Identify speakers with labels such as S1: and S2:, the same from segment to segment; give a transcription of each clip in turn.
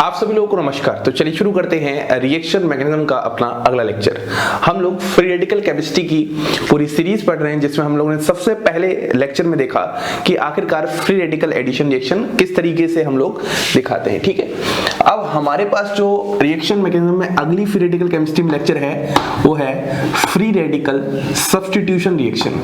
S1: आप सभी लोगों को नमस्कार। तो चलिए शुरू करते हैं रिएक्शन मैकेनिज्म का अपना अगला लेक्चर। हम लोग फ्री रेडिकल केमिस्ट्री की पूरी सीरीज पढ़ रहे हैं, जिसमें हम लोगों ने सबसे पहले लेक्चर में देखा कि आखिरकार फ्री रेडिकल एडिशन रिएक्शन किस तरीके से हम लोग दिखाते हैं। ठीक है, अब हमारे पास जो रिएक्शन मैकेनिज्म में अगली फ्री रेडिकल केमिस्ट्री में लेक्चर है वो है फ्री रेडिकल सब्स्टिट्यूशन रिएक्शन।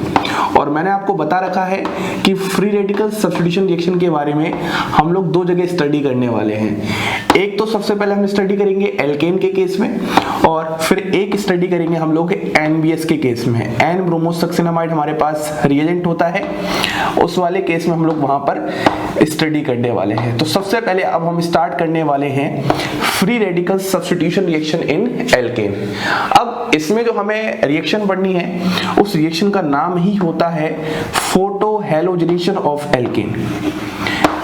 S1: और मैंने आपको बता रखा है कि फ्री रेडिकल सब्स्टिट्यूशन रिएक्शन के बारे में हम लोग दो जगह स्टडी करने वाले हैं। एक तो सबसे पहले हम स्टडी करेंगे एल्केन के केस में, और फिर एक स्टडी करेंगे हम लोग एनबीएस के केस में। एन ब्रोमोसक्सिनामाइड हमारे पास रिएजेंट होता है, उस वाले केस में हम लोग वहां पर स्टडी करने वाले हैं। तो सबसे पहले अब हम स्टार्ट करने वाले हैं free radical substitution reaction in alkane. अब इसमें जो हमें रिएक्शन पढ़नी है उस रिएक्शन का नाम ही होता है फोटो हैलोजनेशन ऑफ एल्केन।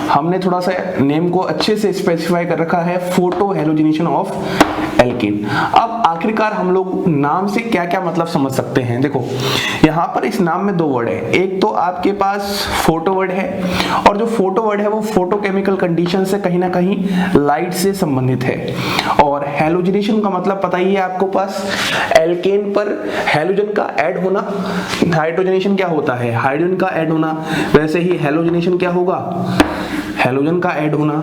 S1: हमने थोड़ा सा नेम को अच्छे से स्पेसिफाई कर रखा है, फोटो हैलोजनेशन ऑफ एल्केन। अब आखिरकार हम लोग नाम से क्या क्या मतलब समझ सकते हैं। देखो यहाँ पर इस नाम में दो वर्ड है, एक तो आपके पास फोटो वर्ड है, और जो फोटो वर्ड है वो फोटोकेमिकल कंडीशन से कहीं ना कहीं लाइट से संबंधित है। और हैलोजनेशन का मतलब पता ही है आपको पास, एल्केन पर हैलोजन का ऐड होना। हाइड्रोजनेशन क्या होता है, हाइड्रोजन का ऐड होना, वैसे ही हैलोजनेशन क्या होगा, हैलोजन का ऐड होना।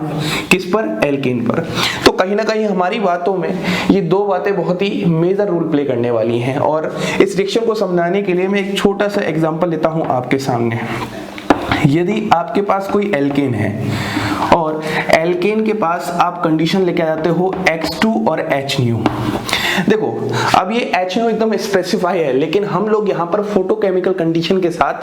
S1: किस पर, एल्केन पर। तो कहीं ना कहीं हमारी बातों में ये दो बातें बहुत ही मेजर रोल प्ले करने वाली हैं। और इस रिएक्शन को समझाने के लिए मैं एक छोटा सा एग्जांपल लेता हूं आपके सामने। यदि आपके पास कोई एल्केन है और एल्केन के पास आप कंडीशन लेके आ जाते हो X2 और HNu। देखो अब ये HNu एकदम स्पेसिफाई है, लेकिन हम लोग यहाँ पर फोटोकेमिकल कंडीशन के साथ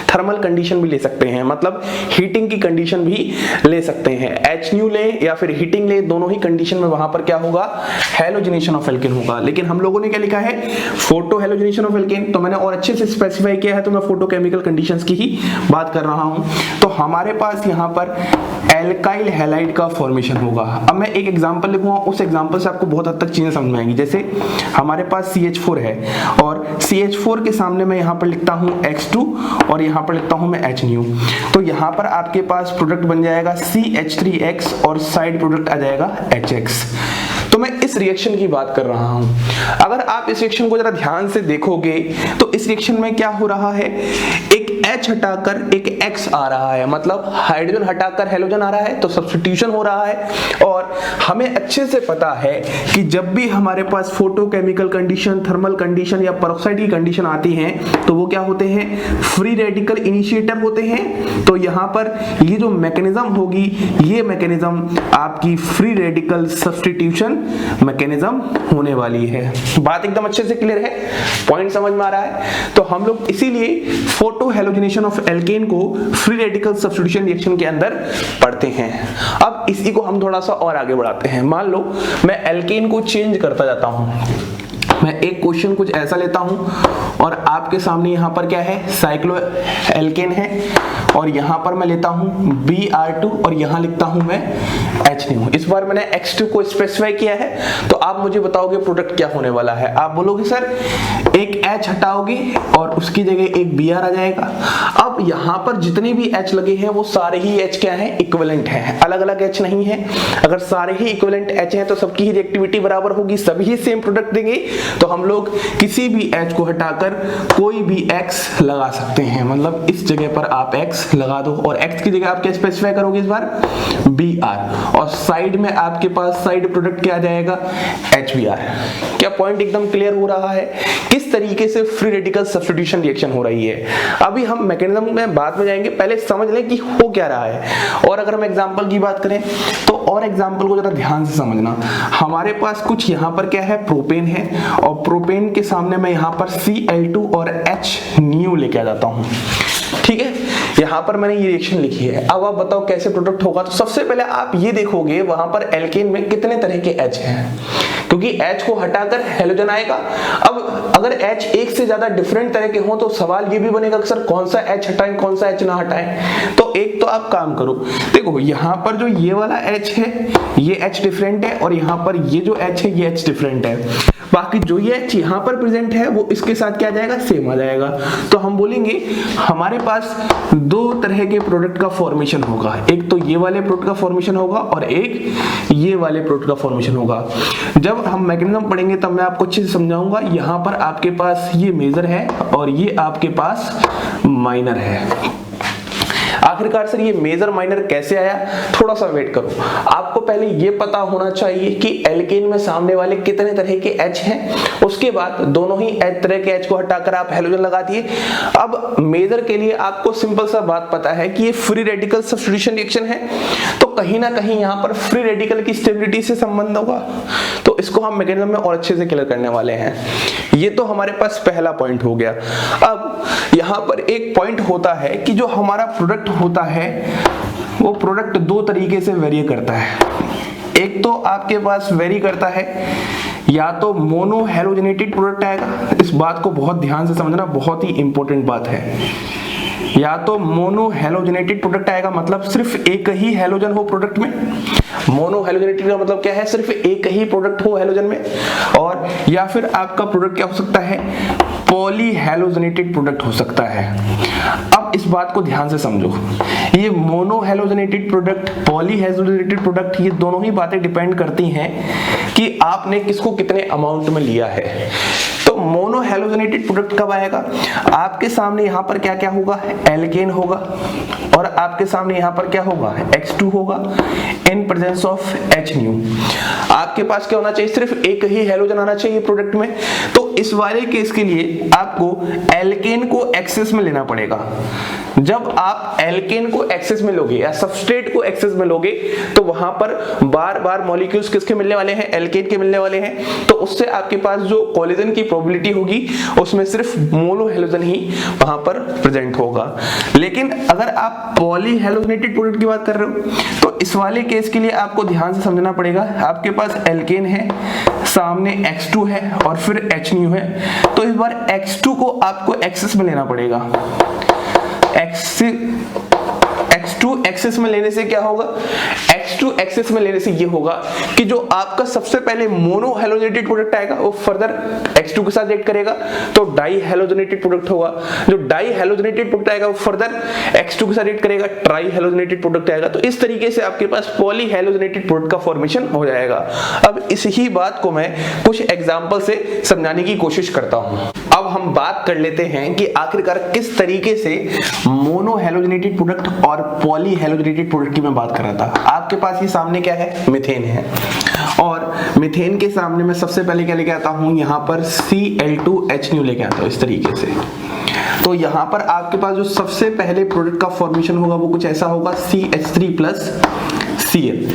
S1: थर्मल कंडीशन भी ले सकते हैं, मतलब हीटिंग की कंडीशन भी ले सकते हैं। HNu ले या फिर हीटिंग ले, दोनों ही कंडीशन में वहां पर क्या होगा, हैलोजनेशन ऑफ एल्केन होगा। लेकिन हम लोगों ने क्या लिखा है, फोटो हैलोजनेशन ऑफ एल्केन। तो मैंने और अच्छे से स्पेसिफाई किया है, तो मैं फोटोकेमिकल कंडीशंस की ही बात कर रहा हूं। तो हमारे पास यहाँ पर एल्काइल हैलाइड का फॉर्मेशन होगा। अब मैं एक एग्जांपल लिखूंगा, उस एग्जांपल से आपको बहुत हद तक चीजें समझ में आएंगी। जैसे हमारे पास CH4 है, और CH4 के सामने मैं यहाँ पर लिखता हूँ X2 और यहाँ पर लिखता हूँ मैं HNu। तो यहाँ पर आपके पास प्रोडक्ट बन जाएगा CH3X और साइड प्रोडक्ट आ जाएगा HX। तो मैं इस रिएक्शन की बात कर रहा हूं। अगर आप इस रिएक्शन को जरा ध्यान से देखोगे तो इस रिएक्शन में क्या हो रहा है, एक H हटाकर एक X आ रहा है, मतलब हाइड्रोजन हटाकर हैलोजन आ रहा है, तो सब्स्टिट्यूशन हो रहा है। और हमें अच्छे से पता है कि जब भी हमारे पास फोटोकेमिकल कंडीशन, थर्मल कंडीशन या पेरोक्साइड की कंडीशन आती है तो वो क्या होते हैं, फ्री रेडिकल इनिशिएटर होते हैं। तो यहाँ पर ये जो मैकेनिज्म होगी, ये मैकेनिज्म आपकी फ्री रेडिकल सब्स्टिट्यूशन मैकेनिज्म होने वाली है। बात एकदम अच्छे से क्लियर है, पॉइंट समझ में आ रहा है। तो हम लोग इसीलिए फोटो हैलोजनेशन ऑफ एल्केन को फ्री रेडिकल सब्स्टिट्यूशन रिएक्शन के अंदर पढ़ते हैं। अब इसी को हम थोड़ा सा और आगे बढ़ाते हैं। मान लो मैं एल्केन को चेंज करता जाता हूं, मैं एक क्वेश्चन कुछ ऐसा लेता हूं और आपके सामने यहां पर क्या है, साइक्लो एल्केन है, और यहां पर मैं लेता हूं Br2 और यहां लिखता हूं मैं HNu। इस बार मैंने X2 को स्पेसिफाई किया है। तो आप मुझे बताओगे प्रोडक्ट क्या होने वाला है। आप बोलोगे सर एक H हटाओगे और उसकी जगह एक Br आ जाएगा। अब यहां पर जितने भी H लगे हैं वो सारे ही H क्या है, इक्विवेलेंट है, अलग अलग H नहीं है। अगर सारे ही इक्विवेलेंट H हैं तो सबकी ही रिएक्टिविटी बराबर होगी, सभी ही सेम प्रोडक्ट देंगे। तो हम लोग किसी भी H को हटाकर कोई भी X लगा सकते हैं, मतलब इस जगह पर आप X लगा दो, और X की जगह आप क्या स्पेसिफाई करोगे इस बार, Br, और साइड में आपके पास साइड प्रोडक्ट क्या आ जाएगा, HBr। क्या पॉइंट एकदम क्लियर हो रहा है किस तरीके से फ्री रेडिकल सब्स्टिट्यूशन रिएक्शन हो रही है। अभी हम मैकेनिज्म में बाद में जाएंगे, पहले समझ लें कि हो क्या रहा है। और अगर हम एग्जांपल की बात करें तो और एग्जांपल को जरा ध्यान से समझना। हमारे पास कुछ यहाँ पर क्या है, प्रोपेन है, और प्रोपेन के सामने मैं यहाँ पर Cl2 और HNu लेके आ जाता हूँ। ठीक है, यहां पर मैंने ये रिएक्शन लिखी है। अब आप बताओ कैसे प्रोडक्ट होगा। तो सबसे पहले आप ये देखोगे वहां पर एल्केन में कितने तरह के H हैं, क्योंकि H को हटाकर हैलोजन आएगा। अब अगर H एक से ज्यादा डिफरेंट तरह के हो तो सवाल ये भी बनेगा कि सर कौन सा H हटाएं कौन सा H ना हटाएं। तो एक तो आप काम करो, देखो यहाँ पर जो ये वाला H है ये H डिफरेंट है, और यहाँ पर ये जो H है ये H डिफरेंट है। बाकी जो ये H यहाँ पर प्रेजेंट है वो इसके साथ क्या आ जाएगा, सेम आ जाएगा। तो हम बोलेंगे हमारे पास दो तरह के प्रोडक्ट का फॉर्मेशन होगा, एक तो ये वाले प्रोडक्ट का फॉर्मेशन होगा और एक ये वाले प्रोडक्ट का फॉर्मेशन होगा। जब हम मैकेनिज्म पढ़ेंगे तब मैं आपको अच्छे से समझाऊंगा। यहाँ पर आपके पास ये मेजर है और ये आपके पास माइनर है। आखिरकार सर ये मेजर माइनर कैसे आया, थोड़ा सा वेट करो। आपको पहले ये पता होना चाहिए कि एल्केन में सामने वाले कितने तरह के H हैं, उसके बाद दोनों ही तरह के H को हटाकर आप हैलोजन लगा दिए। अब मेजर के लिए आपको सिंपल सा बात पता है कि ये फ्री रेडिकल सब्स्टिट्यूशन रिएक्शन है, तो कहीं ना कहीं यहाँ पर फ्री रेडिकल की स्टेबिलिटी से संबंध होगा। तो इसको हम मैकेनिज्म में और अच्छे से क्लियर करने वाले हैं। ये तो हमारे पास पहला पॉइंट हो गया। अब यहाँ पर एक पॉइंट होता है कि जो हमारा प्रोडक्ट होता है वो प्रोडक्ट दो तरीके से वेरी करता है। एक तो आपके पास वेरी करता है या तो मोनो हैलोजेनेटेड प्रोडक्ट आएगा, इस बात को बहुत ध्यान से समझना, बहुत ही इंपॉर्टेंट बात है। या तो मोनो हैलोजेनेटेड प्रोडक्ट आएगा, मतलब सिर्फ एक ही हैलोजन हो प्रोडक्ट में। मोनो हैलोजेनेटेड का मतलब क्या है, सिर्फ एक ही प्रोडक्ट हो हैलोजन में। और या फिर आपका प्रोडक्ट क्या हो सकता है, पॉली हैलोजेनेटेड प्रोडक्ट हो सकता है। अब इस बात को ध्यान से समझो, ये mono halogenated product, poly halogenated product, ये दोनों ही बातें डिपेंड करती हैं कि आपने किसको कितने अमाउंट में लिया है। तो मोनो हैलोजेनेटेड प्रोडक्ट कब आएगा, आपके सामने यहाँ पर क्या क्या होगा, एल्केन होगा, और आपके सामने यहाँ पर क्या होगा, X2 होगा in presence of H new. आपके पास क्या होना चाहिए, सिर्फ एक ही हैलोजन आना चाहिए प्रोडक्ट में। तो इस वाले केस के लिए आपको एल्केन को एक्सेस में लेना पड़ेगा। जब आप एल्केन को एक्सेस में लोगे या सबस्ट्रेट को एक्सेस में लोगे तो वहां पर बार बार मॉलिक्यूल्स किसके मिलने वाले हैं, एल्केन के मिलने वाले हैं। तो उससे आपके पास जो कोलिजन की प्रोबेबिलिटी होगी उसमें सिर्फ मोनो हैलोजन ही वहां पर प्रेजेंट होगा। लेकिन अगर आप पॉली हैलोजेनेटेड प्रोडक्ट की बात कर रहे हो तो इस वाले केस के लिए आपको ध्यान से समझना पड़ेगा। आपके पास एल्केन है, सामने X2 है और फिर H न्यू है, तो इस बार X2 को आपको एक्सेस में लेना पड़ेगा। X2 एक्सेस में लेने से क्या होगा, X2 एक्सेस में लेने से ये होगा कि जो आपका सबसे पहले मोनो हैलोजेनेटेड प्रोडक्ट आएगा वो फर्दर X2 के साथ रिएक्ट करेगा तो डाई हैलोजेनेटेड प्रोडक्ट होगा। जो डाई हैलोजेनेटेड प्रोडक्ट आएगा वो फर्दर X2 के साथ रिएक्ट करेगा, ट्राई हैलोजेनेटेड प्रोडक्ट आएगा। तो इस तरीके से आपके पास पॉली हैलोजेनेटेड प्रोडक्ट का फॉर्मेशन हो जाएगा। अब इस ही बात को मैं कुछ एग्जांपल से समझाने की कोशिश करता हूं। अब हम बात कर लेते हैं कि आखिरकार किस तरीके से मोनो हैलोजेनेटेड प्रोडक्ट और पॉली हैलोजेनेटेड प्रोडक्ट की मैं बात कर रहा था। आपके पास ये सामने क्या है, मीथेन है, और मीथेन के सामने मैं सबसे पहले क्या लेके आता हूं, यहाँ पर Cl2H न्यू लेके आता हूं इस तरीके से। तो यहाँ पर आपके पास जो सबसे पहले प्रोडक्ट का फॉर्मेशन होगा वो कुछ ऐसा होगा, CH3 प्लस Cl।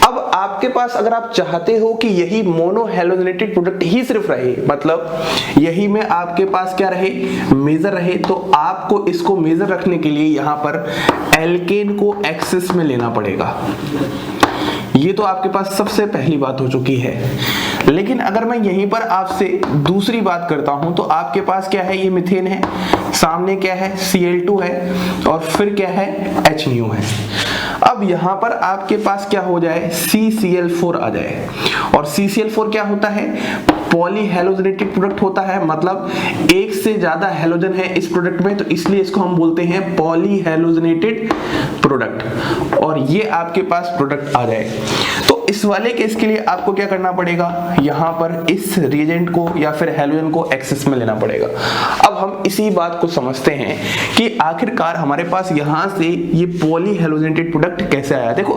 S1: अब आपके पास अगर आप चाहते हो कि यही मोनो हैलोजेनेटेड प्रोडक्ट ही सिर्फ रहे, मतलब यही में आपके पास क्या रहे, मेजर रहे, तो आपको इसको मेजर रखने के लिए यहाँ पर एल्केन को एक्सेस में लेना पड़ेगा। ये तो आपके पास सबसे पहली बात हो चुकी है। लेकिन अगर मैं यहीं पर आपसे दूसरी बात करता हूं तो आपके पास क्या है, ये मीथेन है, सामने क्या है, Cl2 है, और फिर क्या है, H न्यू है। अब यहां पर आपके पास क्या हो जाए, CCl4 आ जाए, और CCl4 क्या होता है, पॉली हैलोजेनेटेड प्रोडक्ट होता है, मतलब एक से ज्यादा हैलोजन है इस प्रोडक्ट में, तो इसलिए इसको हम बोलते हैं पॉली हैलोजेनेटेड प्रोडक्ट, और ये आपके पास प्रोडक्ट आ जाए। तो इस वाले केस के लिए आपको क्या करना पड़ेगा, यहाँ पर इस रिएजेंट को या फिर हैलोजन को एक्सेस में लेना पड़ेगा। अब हम इसी बात को समझते हैं कि आखिरकार हमारे पास यहाँ से ये पॉली हैलोजेनेटेड प्रोडक्ट कैसे आया। देखो,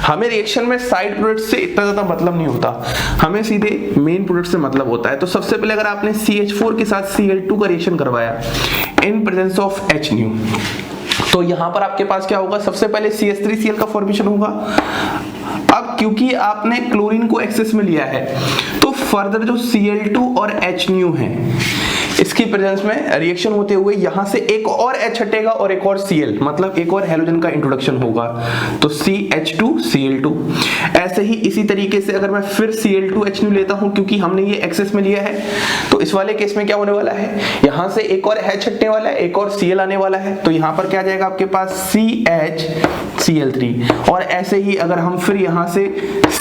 S1: हमें रिएक्शन में साइड प्रोडक्ट से इतना ज्यादा मतलब नहीं होता, हमें सीधे मेन प्रोडक्ट से मतलब होता है। तो सबसे पहले अगर आपने CH4 के साथ Cl2 का रिएक्शन करवाया in presence of H new, तो यहां पर आपके पास क्या होगा, सबसे पहले CH3Cl का फॉर्मेशन होगा। अब क्योंकि आपने क्लोरीन को एक्सेस में लिया है तो फर्दर जो Cl2 और H न्यू है इसकी प्रेजेंस में रिएक्शन होते हुए यहां से एक और H हटेगा और एक और Cl, मतलब एक और हैलोजन का इंट्रोडक्शन होगा, तो CH2Cl2। ऐसे ही इसी तरीके से अगर मैं फिर Cl2H न्यू लेता हूं, क्योंकि हमने ये एक्सेस में लिया है, तो इस वाले केस में क्या होने वाला है, यहां से एक और H हटने वाला है, एक और Cl आने वाला है, तो यहां पर क्या आ जाएगा आपके पास CHCl3। और ऐसे ही अगर हम फिर यहां से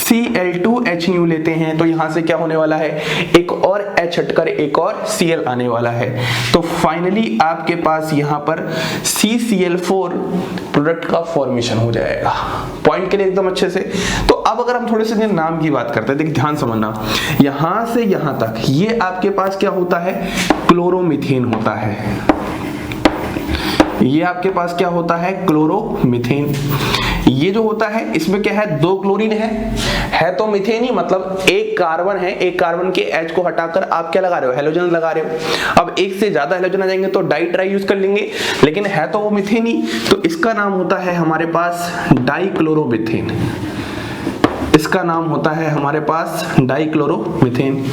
S1: Cl2H न्यू लेते हैं तो यहां से क्या होने वाला है, एक और H हटकर एक और Cl आने वाला है। तो फाइनली आपके पास यहां पर CCl4 प्रोडक्ट का फॉर्मेशन हो जाएगा। पॉइंट के लिए एकदम अच्छे से। तो अब अगर हम थोड़े से नाम की बात करते हैं, देखिए ध्यान समझना, यहां से यहां तक ये आपके पास क्या होता है, क्लोरोमीथेन होता है। ये आपके पास क्या होता है, क्लोरोमीथेन। ये जो होता है इसमें क्या है, दो क्लोरीन है तो मीथेन ही, मतलब एक कार्बन है, एक कार्बन के H को हटाकर आप क्या लगा रहे हो, हेलोजन लगा रहे हो। अब एक से ज्यादा हेलोजन आ जाएंगे तो डाई ट्राई यूज कर लेंगे, लेकिन है तो वो मीथेन ही, तो इसका नाम होता है हमारे पास डाइक्लोरोमीथेन। इसका नाम होता है हमारे पास डाइक्लोरोमीथेन।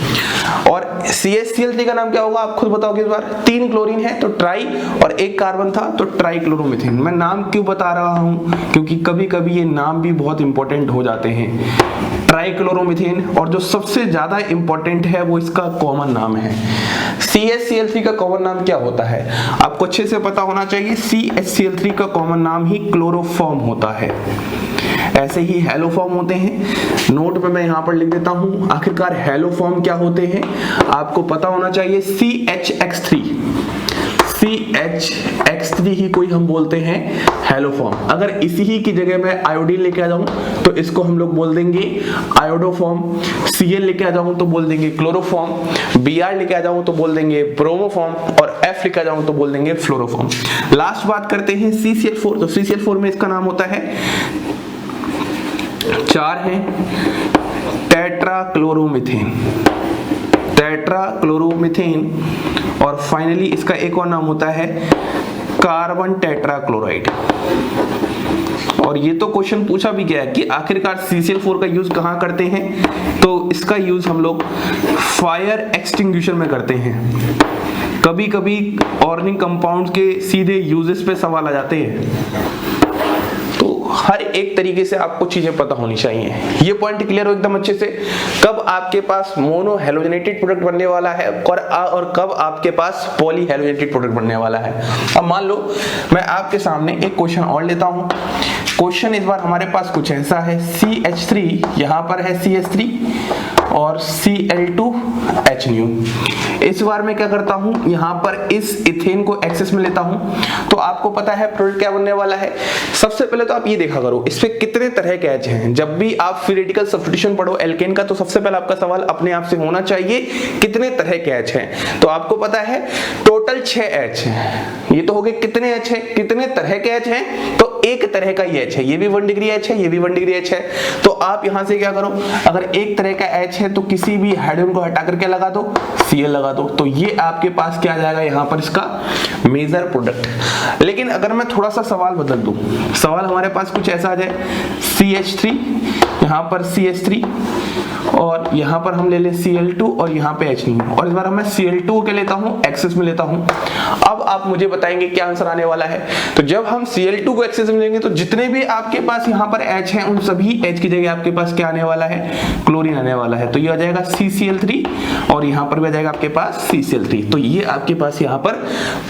S1: और CH3 का नाम क्या होगा, आप खुद बताओगे इस बार। 3 क्लोरीन है तो ट्राई, और एक कार्बन था तो ट्राइक्लोरोमीथेन। मैं नाम क्यों बता रहा हूं, क्योंकि कभी कभी ये नाम भी बहुत इंपॉर्टेंट हो जाते हैं। ट्राइक्लोरोमीथेन, और जो सबसे ज्यादा इंपॉर्टेंट है वो इसका कॉमन नाम है। CHCl3 का कॉमन नाम क्या होता है, आपको अच्छे से पता होना चाहिए। CHCl3 का कॉमन नाम ही क्लोरोफॉर्म होता है। ऐसे ही हेलोफॉर्म होते हैं, नोट पे मैं यहां पर लिख देता हूं। आखिरकार हेलोफॉर्म क्या होते हैं आपको पता होना चाहिए। CHX3 ही कोई हम बोलते हैं हेलोफॉर्म। अगर इसी ही की जगह मैं आयोडीन लेके आ जाऊं तो इसको हम लोग बोल देंगे आयोडोफॉर्म। Cl लेके आ जाऊं तो बोल देंगे क्लोरोफॉर्म। Br लेके आ जाऊं तो बोल देंगे ब्रोमोफॉर्म, और F लेके आ जाऊं तो बोल देंगे फ्लोरोफॉर्म। लास्ट बात करते हैं CCl4। तो CCl4 में इसका नाम होता है, 4 है, टेट्राक्लोरोमीथेन, और फाइनली इसका एक और नाम होता है कार्बन टेट्राक्लोराइड। और ये तो क्वेश्चन पूछा भी गया है कि आखिरकार CCl4 का यूज कहां करते हैं, तो इसका यूज हम लोग फायर एक्सटिंग्विशर में करते हैं। कभी कभी ऑर्गेनिक कंपाउंड्स के सीधे यूजेस पे सवाल आ जाते हैं, तो हर एक तरीके से आपको चीजें पता होनी चाहिए। ये पॉइंट क्लियर हो एकदम अच्छे से, कब आपके पास मोनो हेलोजनेटेड प्रोडक्ट बनने वाला है और कब आपके पास पॉली हेलोजनेटेड प्रोडक्ट बनने वाला है। अब मान लो मैं आपके सामने एक क्वेश्चन और लेता हूं। क्वेश्चन इस बार हमारे पास कुछ ऐसा है, CH3, यहां पर है CH3 और Cl2H न्यू। इस बार मैं क्या करता हूं, यहां पर इस इथेन को एक्सेस में लेता हूं, तो आपको पता है प्रोडक्ट क्या बनने वाला है। सबसे पहले तो आप ये देखा करो इस पे कितने तरह के H हैं। जब भी आप फ्री रेडिकल सब्स्टिट्यूशन पढ़ो एल्केन का, तो सबसे पहले आपका सवाल अपने आप से होना चाहिए कितने तरह के H हैं। तो आपको पता है टोटल 6 H हैं। ये तो हो गए कितने H हैं, कितने तरह के H हैं, तो एक तरह का ये H है, ये भी 1 डिग्री H है, ये भी 1 डिग्री H है। तो आप यहां से क्या करो, अगर एक तरह का H है तो किसी भी हाइड्रोजन को हटाकर क्या लगा दो, Cl लगा दो। तो ये आपके पास क्या आ जाएगा यहां पर इसका मेजर प्रोडक्ट। लेकिन अगर मैं थोड़ा सा सवाल बदल दूं, सवाल हमारे पास कुछ ऐसा आ जाए, CH3, यहां पर CH3, और यहां पर हम ले ले Cl2 और यहां पे H नहीं, और इस बार मैं Cl2 के लेता हूं, एक्सेस में लेता हूं। अब आप मुझे बताएंगे क्या आंसर आने वाला है। तो जब हम Cl2 को एक्सेस में लेंगे तो जितने भी आपके पास यहां पर H हैं, उन सभी H की जगह आपके पास क्या आने वाला है, क्लोरीन आने वाला है। तो ये आ जाएगा CCl3, और यहां पर भी आ जाएगा आपके पास CCl3। तो ये आपके पास यहां पर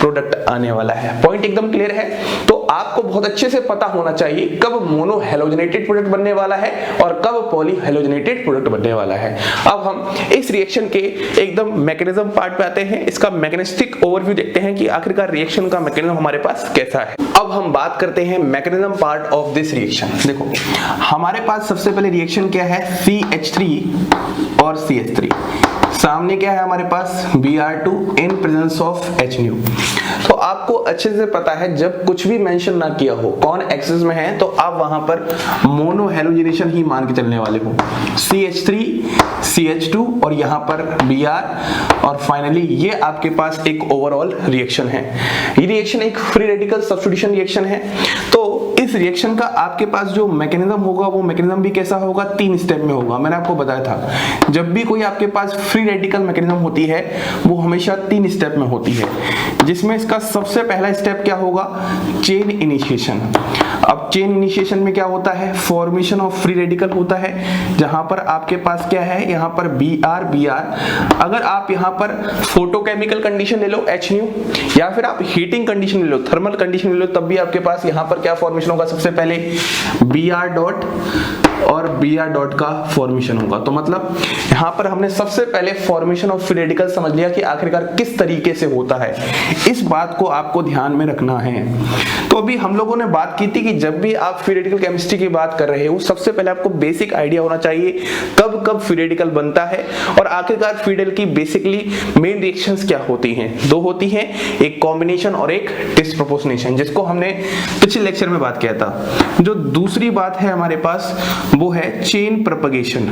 S1: प्रोडक्ट आने वाला है। पॉइंट एकदम क्लियर है। तो आपको बहुत अच्छे से पता होना चाहिए कब मोनो हेलोजनेटेड प्रोडक्ट बनने वाला है और कब पॉली हेलोजनेटेड प्रोडक्ट बनने वाला है। अब हम इस रिएक्शन के एकदम मैकेनिज्म पार्ट पे आते हैं। इसका मैकेनिस्टिक ओवरव्यू देखते हैं कि आखिरकार रिएक्शन का मैकेनिज्म हमारे पास कैसा है। अब हम बात करते हैं mechanism part of this reaction. देखो हमारे पास सबसे पहले रिएक्शन क्या है, CH3 और CH3। सामने क्या है हमारे पास, Br2 in presence of H new. तो आपको अच्छे से पता है जब कुछ भी मेंशन ना किया हो कौन एक्सेस में है, तो आप वहां पर मोनो हेलोजिनेशन ही मान के चलने वाले हो। CH3 CH2 और यहां पर Br, और फाइनली ये आपके पास एक ओवरऑल रिएक्शन है। ये रिएक्शन एक फ्री रेडिकल सब्स्टिट्यूशन रिएक्शन है। तो इस रिएक्शन का आपके पास जो मैकेनिज्म होगा वो मैकेनिज्म भी कैसा होगा, 3 स्टेप में होगा। मैंने आपको बताया था जब भी कोई आपके पास फ्री रेडिकल मैकेनिज्म होती है वो हमेशा 3 स्टेप में होती है, जिसमें इसका सबसे पहला स्टेप क्या होगा, चेन इनिशिएशन। अब चेन इनिशिएशन में क्या होता है, फॉर्मेशन ऑफ फ्री रेडिकल होता है, जहां पर आपके पास क्या है, यहाँ पर Br। अगर आप यहाँ पर फोटोकेमिकल कंडीशन ले लो H न्यू, या फिर आप हीटिंग कंडीशन ले लो, थर्मल कंडीशन ले लो, तब भी आपके पास यहाँ पर क्या फॉर्मेशन होगा, सबसे पहले Br डॉट और Br डॉट का फॉर्मेशन होगा। तो मतलब यहाँ पर हमने सबसे पहले फॉर्मेशन ऑफ फ्री रेडिकल समझ लिया कि आखिरकार किस तरीके से होता है, इस बात को आपको ध्यान में रखना है। तो अभी हम लोगों ने बात की थी कि जब भी आप फ्री रेडिकल केमिस्ट्री की बात कर रहे हो सबसे पहले आपको बेसिक आइडिया होना चाहिए कब कब फ्री रेडिकल बनता है और आखिरकार फ्री रेडिकल की बेसिकली मेन रिएक्शंस क्या होती हैं। दो होती हैं, एक कॉम्बिनेशन और एक डिस्प्रोपोर्शनेशन, जिसको हमने पिछले लेक्चर में बात किया था। जो दूसरी बात है हमारे पास वो है chain propagation.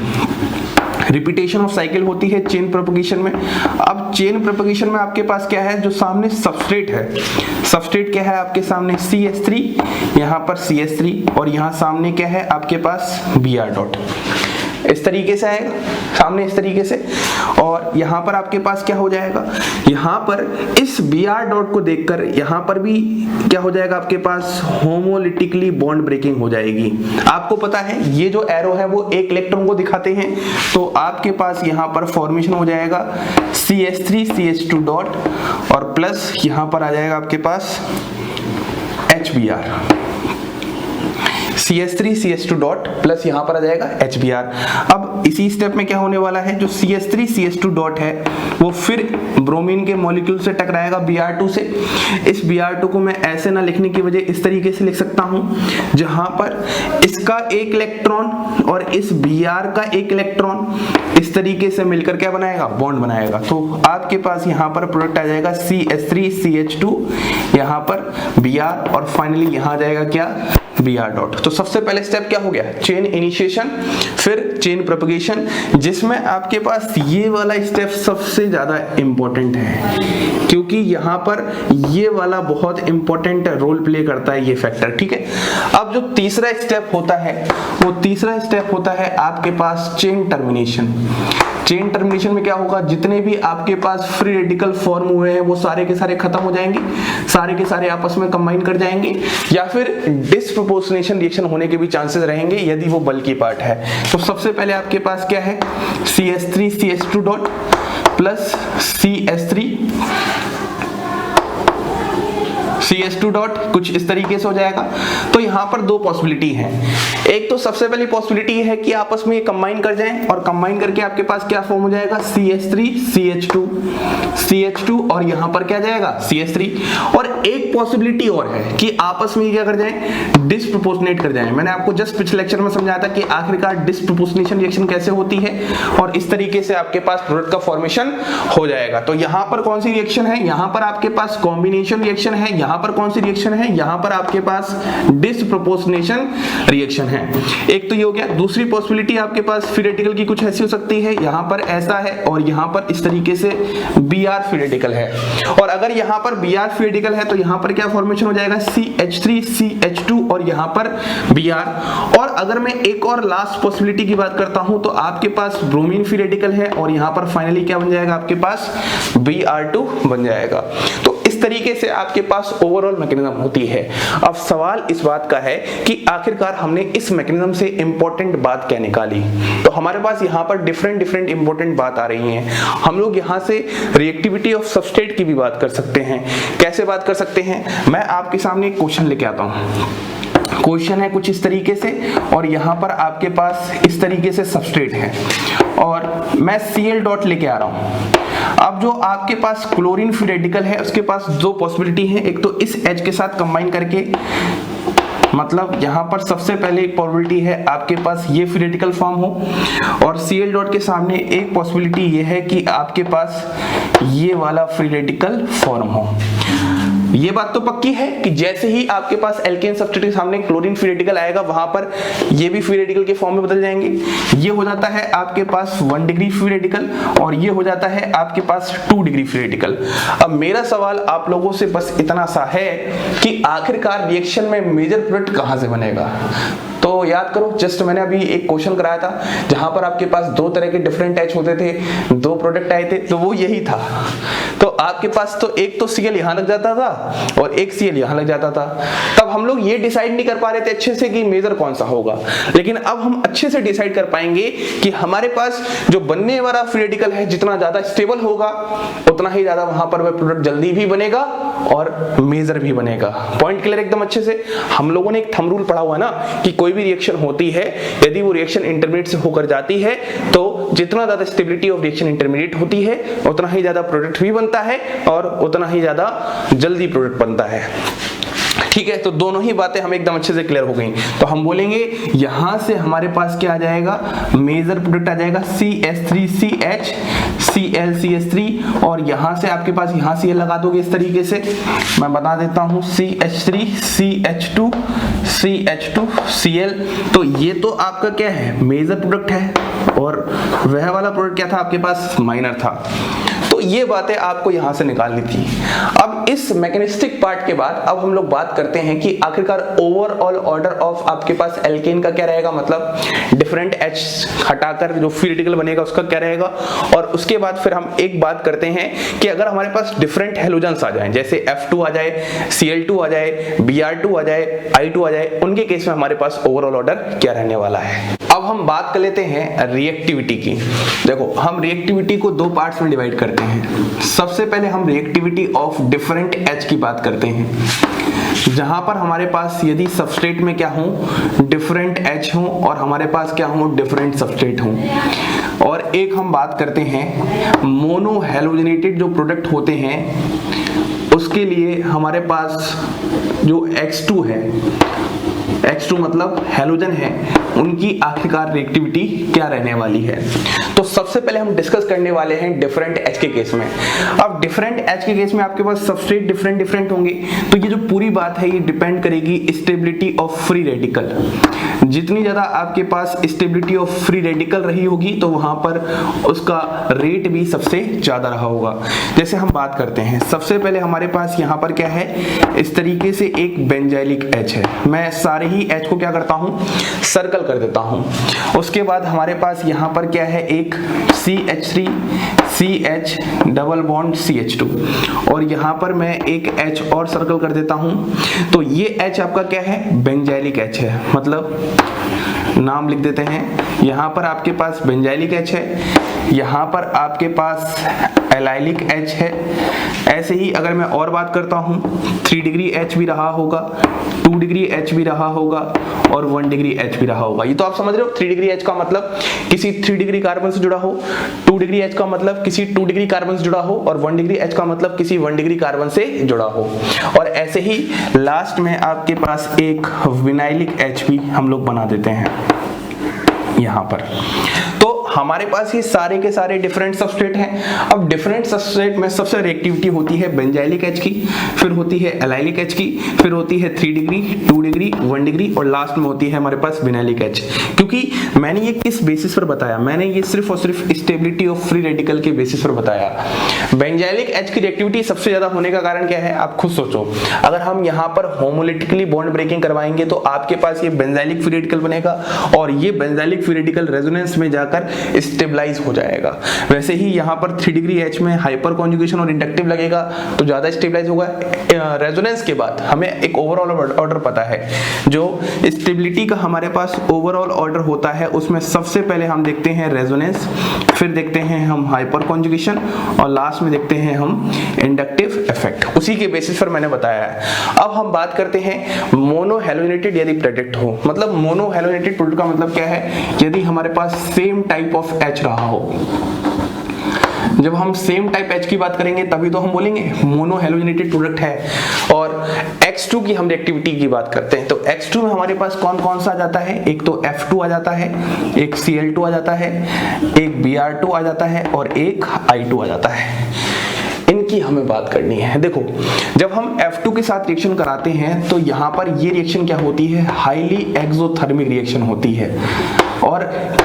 S1: Repetition of cycle होती है चेन प्रोपगेशन में। अब चेन प्रोपगेशन में आपके पास क्या है, जो सामने सबस्ट्रेट है, सबस्ट्रेट क्या है आपके सामने CH3, यहाँ पर CH3 और यहाँ सामने क्या है आपके पास Br डॉट, इस तरीके से आएगा सामने, इस तरीके से। और यहाँ पर आपके पास क्या हो जाएगा, यहाँ पर इस Br डॉट को देखकर यहाँ पर भी क्या हो जाएगा आपके पास होमोलिटिकली बॉन्ड ब्रेकिंग हो जाएगी। आपको पता है ये जो एरो है वो एक इलेक्ट्रॉन को दिखाते हैं, तो आपके पास यहाँ पर फॉर्मेशन हो जाएगा CH3 CH2 डॉट और प्लस यहाँ पर आ जाएगा आपके पास HBr, CH3 CH2 dot plus यहाँ पर आ जाएगा HBr। अब इसी स्टेप में क्या होने वाला है, जो CH3 CH2 डॉट है वो फिर ब्रोमीन के मॉलिक्यूल से टकराएगा Br2 से। इस Br2 को मैं ऐसे ना लिखने की वजह इस तरीके से लिख सकता हूँ, जहां पर इसका एक इलेक्ट्रॉन और इस Br का एक इलेक्ट्रॉन इस तरीके से मिलकर क्या बनाएगा, बॉन्ड बनाएगा। तो आपके पास यहाँ पर प्रोडक्ट आ जाएगा CH3 CH2, यहाँ पर Br और फाइनली यहाँ आ जाएगा क्या, Br डॉट। तो सबसे पहले स्टेप क्या हो गया, चेन इनिशिएशन, फिर चेन प्रोपगेशन, जिसमें आपके पास ये वाला स्टेप सबसे ज्यादा इंपॉर्टेंट है, क्योंकि यहाँ पर ये वाला बहुत इंपॉर्टेंट रोल प्ले करता है ये फैक्टर, ठीक है। अब जो तीसरा स्टेप होता है वो तीसरा स्टेप होता है आपके पास चेन टर्मिनेशन। चेन टर्मिनेशन में क्या होगा, जितने भी आपके पास फ्री रेडिकल फॉर्म हुए हैं वो सारे के सारे खत्म हो जाएंगे, सारे के सारे आपस में कंबाइन कर जाएंगे, या फिर डिस्प्रोपोर्शनेशन रिएक्शन होने के भी चांसेस रहेंगे यदि वो बल्की पार्ट है। तो सबसे पहले आपके पास क्या है, CH3 CH2 dot plus CH2 dot कुछ इस तरीके से हो जाएगा। तो यहाँ पर दो पॉसिबिलिटी है, एक तो सबसे पहली पॉसिबिलिटी है कि आपस में ये कंबाइन कर जाएं और कंबाइन करके आपके पास क्या फॉर्म हो जाएगा, CH3 CH2 और यहाँ पर क्या जाएगा CH3। और एक पॉसिबिलिटी और है कि आपस में क्या कर जाएं, डिस्प्रोपोर्शनेट कर जाएं। मैंने आपको जस्ट पिछले लेक्चर में समझाया था कि आखिरकार डिस्प्रोपोर्शनेशन रिएक्शन कैसे होती है और इस तरीके से आपके पास प्रोडक्ट का फॉर्मेशन हो जाएगा। तो यहाँ पर कौन सी रिएक्शन है, यहाँ पर आपके पास कॉम्बिनेशन रिएक्शन है, यहाँ पर कौन सी रिएक्शन है, यहाँ पर आपके पास डिस्प्रोपोर्शनेशन रिएक्शन है। एक तो ये हो गया। दूसरी पॉसिबिलिटी आपके पास फ्री रेडिकल की कुछ ऐसी हो सकती है, यहाँ पर ऐसा है और यहाँ पर इस तरीके से Br फ्री रेडिकल है। और अगर यहाँ पर Br फ्री रेडिकल है तो यहाँ पर क्या फॉर्मेशन हो जाएगा, CH3 CH2 और यहाँ पर Br। और अगर मैं एक और लास्ट पॉसिबिलिटी की बात करता हूँ तो आपके पास ब्रोमीन फ्री रेडिकल है और यहाँ पर फाइनली क्या बन जाएगा आपके पास, Br2 बन जाएगा। तो इस तरीके से आपके पास ओवरऑल मैकेनिज्म होती है। अब सवाल इस बात का है कि आखिरकार हमने इस मैकेनिज्म से इंपॉर्टेंट बात क्या निकाली। तो हमारे पास यहाँ पर डिफरेंट इंपॉर्टेंट बात आ रही है। हम लोग यहाँ से रिएक्टिविटी ऑफ सबस्ट्रेट की भी बात कर सकते हैं। कैसे बात कर सकते हैं, मैं आपके सामने एक क्वेश्चन लेके आता हूँ। क्वेश्चन है कुछ इस तरीके से और यहाँ पर आपके पास इस तरीके से सबस्ट्रेट है और मैं Cl डॉट लेके आ रहा हूँ। अब जो आपके पास क्लोरीन फ्री रेडिकल है उसके पास दो पॉसिबिलिटी है, एक तो इस H के साथ कंबाइन करके, मतलब यहाँ पर सबसे पहले एक पॉसिबिलिटी है आपके पास ये फ्री रेडिकल फॉर्म हो, और Cl डॉट के सामने एक पॉसिबिलिटी ये है कि आपके पास ये वाला फ्री रेडिकल फॉर्म हो। ये बात तो पक्की है कि जैसे ही आपके पास एल्केन सब्सट्रेट के सामने क्लोरीन फ्री रेडिकल आएगा वहां पर ये भी फ्री रेडिकल के फॉर्म में बदल जाएंगे। ये हो जाता है आपके पास 1 डिग्री फ्री रेडिकल और ये हो जाता है आपके पास 2 डिग्री फ्री रेडिकल। अब मेरा सवाल आप लोगों से बस इतना सा है कि आखिरकार रिएक्शन में मेजर प्रोडक्ट कहां से बनेगा। तो याद करो, जस्ट मैंने अभी एक क्वेश्चन कराया था जहां पर आपके पास दो तरह के डिफरेंट H होते थे, दो प्रोडक्ट आए थे, तो वो यही था। तो आपके पास तो एक तो Cl यहां लग जाता था और एक Cl यहां लग जाता था। तब हम लोग ये डिसाइड नहीं कर पा रहे थे अच्छे से कि मेजर कौन सा होगा, लेकिन अब हम अच्छे से डिसाइड कर पाएंगे कि हमारे पास जो बनने वाला फ्री रेडिकल है जितना ज्यादा स्टेबल होगा उतना ही ज्यादा वहां पर वह प्रोडक्ट जल्दी भी बनेगा और मेजर भी बनेगा। पॉइंट क्लियर एकदम अच्छे से। हम लोगों ने एक थंब रूल पढ़ा हुआ है ना कि कोई भी भी रिएक्शन होती है, यदि वो रिएक्शन इंटरमीडिएट से होकर जाती है तो जितना ज्यादा स्टेबिलिटी ऑफ रिएक्शन इंटरमीडिएट होती है उतना ही ज्यादा प्रोडक्ट भी बनता है और उतना ही ज्यादा जल्दी प्रोडक्ट बनता है। ठीक है, तो दोनों ही बातें हमें एकदम अच्छे से क्लियर हो गई। तो हम बोलेंगे यहां से हमारे पास क्या आ जाएगा, मेजर प्रोडक्ट आ जाएगा CH3CH ClCH3, और यहां से आपके पास यहां से ये लगा दोगे इस तरीके से, मैं बता देता हूं CH3 CH2 CH2Cl। तो ये तो आपका क्या है, मेजर प्रोडक्ट है, और वह वाला प्रोडक्ट क्या था आपके पास, माइनर था। तो ये बातें आपको यहां से निकालनी थी। अब इस मैकेनिस्टिक पार्ट के बाद अब हम लोग बात करते हैं कि आखिरकार ओवरऑल ऑर्डर ऑफ आपके पास एल्केन का क्या रहेगा, मतलब डिफरेंट H हटाकर जो फ्री रेडिकल बनेगा उसका क्या रहेगा। और उसके बाद फिर हम एक बात करते हैं कि अगर हमारे पास डिफरेंट हैलोजेंस आ जाएं, जैसे F2 आ जाए, Cl2 आ जाए, Br2 आ जाए, I2 आ जाए, उनके केस में हमारे पास ओवरऑल ऑर्डर क्या रहने वाला है। अब हम बात कर लेते हैं रिएक्टिविटी की। देखो, हम रिएक्टिविटी को दो पार्ट्स में डिवाइड करते हैं। सबसे पहले हम रिएक्टिविटी ऑफ डिफरेंट H की बात करते हैं, जहां पर हमारे पास यदि सबस्ट्रेट में क्या हो, डिफरेंट H हो, और हमारे पास क्या हो, डिफरेंट सबस्ट्रेट हो। और एक हम बात करते हैं मोनो हैलोजेनेटेड जो प्रोडक्ट होते हैं, उसके लिए हमारे पास जो X2 है, X2 मतलब हैलोजन है, उनकी आखिरकार रिएक्टिविटी क्या रहने वाली है। तो सबसे पहले हम डिस्कस करने वाले हैं डिफरेंट H के केस में। अब डिफरेंट H के केस में आपके पास सबस्ट्रेट डिफरेंट होंगे, तो ये जो पूरी बात है ये डिपेंड करेगी स्टेबिलिटी ऑफ फ्री रेडिकल। जितनी ज्यादा आपके पास स्टेबिलिटी ऑफ फ्री रेडिकल रही होगी तो वहां पर उसका रेट भी सबसे ज्यादा रहा होगा। जैसे हम बात करते हैं, सबसे पहले हमारे पास यहाँ पर क्या है, इस तरीके से एक बेंजाइलिक H है। मैं सारे ही H को क्या करता हूँ, सर्कल कर देता हूँ। उसके बाद हमारे पास यहाँ पर क्या है, एक CH3 CH double bond CH2, और यहाँ पर मैं एक H और सर्कल कर देता हूँ। तो ये H आपका क्या है, बेंजाइलिक H है, मतलब नाम लिख देते हैं। यहाँ पर आपके पास बेंजाइलिक H है, यहाँ पर आपके पास एलाइलिक H है। ऐसे ही अगर मैं और बात करता हूँ, 3 डिग्री H भी रहा होगा, 2 डिग्री H भी रहा होगा, और 1 डिग्री H भी रहा होगा। ये तो आप समझ रहे हो, 3 डिग्री H का मतलब किसी 3 डिग्री कार्बन से जुड़ा हो, 2 डिग्री H का मतलब किसी 2 डिग्री कार्बन से जुड़ा हो, और 1 डिग्री H का मतलब किसी 1 डिग्री कार्बन से जुड़ा हो। और ऐसे ही लास्ट में आपके पास एक विनाइलिक H भी हम लोग बना देते हैं यहाँ पर। तो हमारे पास ये सारे के सारे डिफरेंट सबस्ट्रेट हैं। अब डिफरेंट सबस्ट्रेट में सबसे रिएक्टिविटी होती है बेंजाइलिक H की, फिर होती है एलाइलिक H की, फिर होती है 3 डिग्री, 2 डिग्री, 1 डिग्री, और लास्ट में होती है हमारे पास विनाइलिक H। क्योंकि मैंने ये किस बेसिस पर बताया, मैंने ये सिर्फ और सिर्फ स्टेबिलिटी ऑफ फ्री रेडिकल के बेसिस पर बताया। बेंजाइलिक H की रिएक्टिविटी सबसे ज्यादा होने का कारण क्या है, आप खुद सोचो। अगर हम यहाँ पर होमोलिटिकली बॉन्ड ब्रेकिंग करवाएंगे तो आपके पास ये बेंजाइलिक फ्री रेडिकल बनेगा, और ये बेंजाइलिक फ्री रेडिकल रेजोनेंस में जाकर स्टेबलाइज हो जाएगा। वैसे ही यहाँ पर 3 डिग्री H में हाइपर कॉन्जुगेशन और इंडक्टिव लगेगा तो ज्यादा स्टेबलाइज होगा। रेजोनेंस के बाद हमें एक ओवरऑल ऑर्डर पता है, जो स्टेबिलिटी का हमारे पास ओवरऑल ऑर्डर होता है, उसमें सबसे पहले हम देखते हैं रेजोनेंस, फिर देखते हैं हम हाइपर कॉन्जुगेशन, और लास्ट में देखते हैं हम इंडक्टिव इफेक्ट। उसी के बेसिस पर मैंने बताया है। अब हम बात करते हैं मोनो हैलोजेनेटेड यदि प्रोडक्ट हो, मतलब मोनो हैलोजेनेटेड प्रोडक्ट का मतलब क्या है, यदि हमारे पास सेम टाइप ऑफ H रहा हो। जब हम सेम टाइप H की बात करेंगे तभी तो हम बोलेंगे मोनो हैलोजेनेटेड प्रोडक्ट है। और X2 की हम रिएक्टिविटी की बात करते हैं, तो X2 में हमारे पास कौन कौन सा आ जाता है, एक तो F2 आ जाता है, एक Cl2 आ जाता है, एक Br2 आ जाता है, और एक I2 आ जाता है। इनकी हमें बात करनी है। देखो, जब हम F2 के साथ रिएक्शन कराते हैं तो यहाँ पर ये रिएक्शन क्या होती है, हाईली एक्सोथर्मिक रिएक्शन होती है। और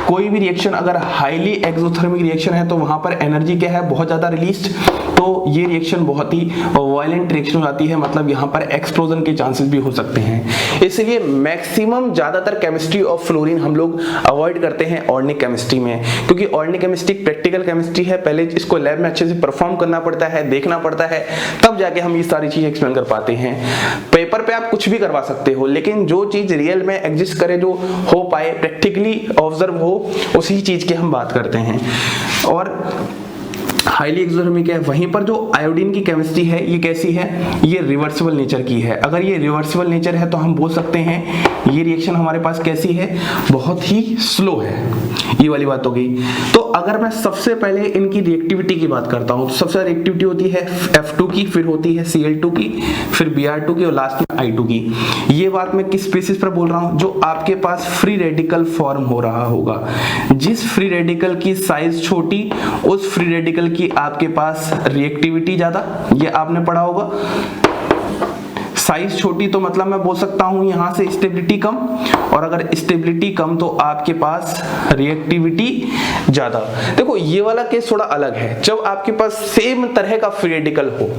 S1: कोई भी रिएक्शन अगर हाईली एक्सोथर्मिक रिएक्शन है तो वहां पर एनर्जी क्या है, बहुत ज्यादा रिलीज्ड, तो ये रिएक्शन बहुत ही वायलेंट रिएक्शन हो जाती है, मतलब यहाँ पर एक्सप्लोजन के चांसेस भी हो सकते हैं। इसलिए मैक्सिमम ज्यादातर केमिस्ट्री ऑफ फ्लोरीन हम लोग अवॉइड करते हैं ऑर्गेनिक केमिस्ट्री में, क्योंकि ऑर्गेनिक केमिस्ट्री प्रैक्टिकल केमिस्ट्री है, पहले इसको लैब में अच्छे से परफॉर्म करना पड़ता है, देखना पड़ता है, तब जाके हम ये सारी चीजें एक्सप्लेन कर पाते हैं। पेपर पे आप कुछ भी करवा सकते हो, लेकिन जो चीज रियल में एग्जिस्ट करे, जो हो पाए, प्रैक्टिकली ऑब्जर्व हो, उसी चीज की हम बात करते हैं। और हाईली एक्सोथर्मिक है। वहीं पर जो आयोडीन की केमिस्ट्री है ये कैसी है, ये रिवर्सिबल नेचर की है। अगर ये रिवर्सिबल नेचर है तो हम बोल सकते हैं ये रिएक्शन हमारे पास कैसी है, बहुत ही स्लो है। ये वाली बात हो गई। तो अगर मैं सबसे पहले इनकी रिएक्टिविटी की बात करता हूं तो सबसे ज्यादा रिएक्टिविटी होती है F2 की, फिर होती है Cl2 की, फिर Br2 की और लास्ट में I2 की। ये बात मैं किस बेसिस पर बोल रहा हूं, जो आपके पास फ्री रेडिकल फॉर्म हो रहा होगा। जिस फ्री रेडिकल की साइज छोटी उस फ्री रेडिकल की आपके पास रिएक्टिविटी ज्यादा, ये आपने पढ़ा होगा। साइज छोटी तो मतलब मैं बोल सकता हूं यहां से स्टेबिलिटी कम, और अगर स्टेबिलिटी कम तो आपके पास रिएक्टिविटी ज्यादा। देखो ये वाला केस थोड़ा अलग है, जब आपके पास सेम तरह का फ्री रेडिकल हो,